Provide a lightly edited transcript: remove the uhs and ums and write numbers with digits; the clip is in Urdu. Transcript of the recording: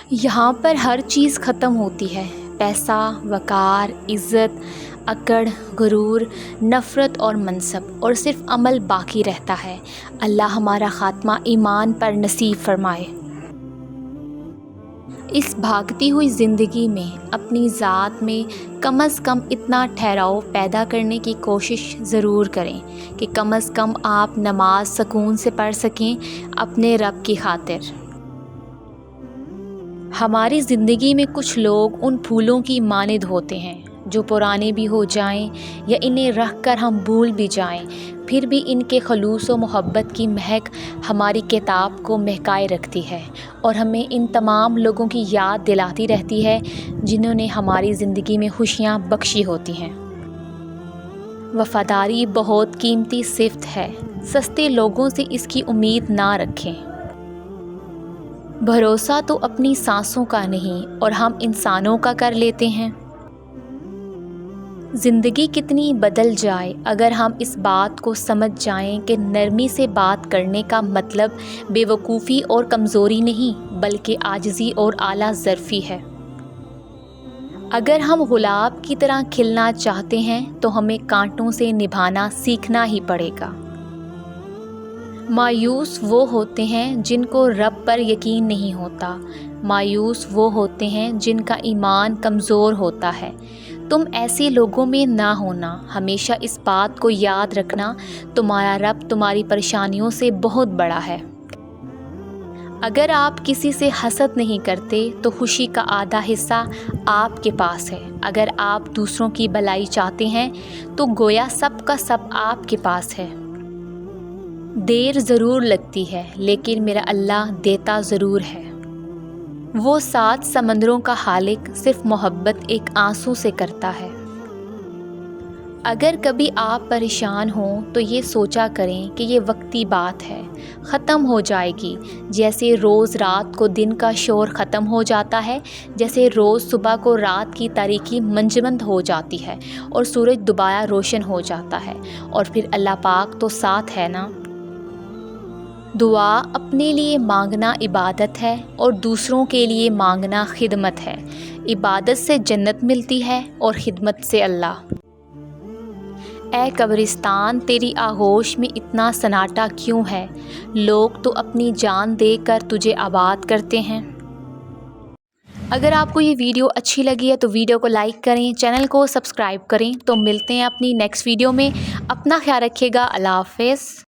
یہاں پر ہر چیز ختم ہوتی ہے، پیسہ، وقار، عزت، اکڑ، غرور، نفرت اور منصب، اور صرف عمل باقی رہتا ہے۔ اللہ ہمارا خاتمہ ایمان پر نصیب فرمائے۔ اس بھاگتی ہوئی زندگی میں اپنی ذات میں کم از کم اتنا ٹھہراؤ پیدا کرنے کی کوشش ضرور کریں کہ کم از کم آپ نماز سکون سے پڑھ سکیں اپنے رب کی خاطر۔ ہماری زندگی میں کچھ لوگ ان پھولوں کی مانند ہوتے ہیں جو پرانے بھی ہو جائیں یا انہیں رکھ کر ہم بھول بھی جائیں، پھر بھی ان کے خلوص و محبت کی مہک ہماری کتاب کو مہکائے رکھتی ہے اور ہمیں ان تمام لوگوں کی یاد دلاتی رہتی ہے جنہوں نے ہماری زندگی میں خوشیاں بخشی ہوتی ہیں۔ وفاداری بہت قیمتی صفت ہے، سستے لوگوں سے اس کی امید نہ رکھیں۔ بھروسہ تو اپنی سانسوں کا نہیں اور ہم انسانوں کا کر لیتے ہیں۔ زندگی کتنی بدل جائے اگر ہم اس بات کو سمجھ جائیں کہ نرمی سے بات کرنے کا مطلب بے وقوفی اور کمزوری نہیں بلکہ عاجزی اور اعلیٰ ظرفی ہے۔ اگر ہم گلاب کی طرح کھلنا چاہتے ہیں تو ہمیں کانٹوں سے نبھانا سیکھنا ہی پڑے گا۔ مایوس وہ ہوتے ہیں جن کو رب پر یقین نہیں ہوتا، مایوس وہ ہوتے ہیں جن کا ایمان کمزور ہوتا ہے۔ تم ایسے لوگوں میں نہ ہونا، ہمیشہ اس بات کو یاد رکھنا تمہارا رب تمہاری پریشانیوں سے بہت بڑا ہے۔ اگر آپ کسی سے حسد نہیں کرتے تو خوشی کا آدھا حصہ آپ کے پاس ہے۔ اگر آپ دوسروں کی بھلائی چاہتے ہیں تو گویا سب کا سب آپ کے پاس ہے۔ دیر ضرور لگتی ہے لیکن میرا اللہ دیتا ضرور ہے۔ وہ 7 سمندروں کا خالق صرف محبت ایک آنسو سے کرتا ہے۔ اگر کبھی آپ پریشان ہوں تو یہ سوچا کریں کہ یہ وقتی بات ہے، ختم ہو جائے گی، جیسے روز رات کو دن کا شور ختم ہو جاتا ہے، جیسے روز صبح کو رات کی تاریکی منجمد ہو جاتی ہے اور سورج دوبارہ روشن ہو جاتا ہے، اور پھر اللہ پاک تو ساتھ ہے نا۔ دعا اپنے لیے مانگنا عبادت ہے اور دوسروں کے لیے مانگنا خدمت ہے۔ عبادت سے جنت ملتی ہے اور خدمت سے اللہ۔ اے قبرستان تیری آغوش میں اتنا سناٹا کیوں ہے؟ لوگ تو اپنی جان دے کر تجھے آباد کرتے ہیں۔ اگر آپ کو یہ ویڈیو اچھی لگی ہے تو ویڈیو کو لائک کریں، چینل کو سبسکرائب کریں۔ تو ملتے ہیں اپنی نیکسٹ ویڈیو میں، اپنا خیال رکھیے گا، اللہ حافظ۔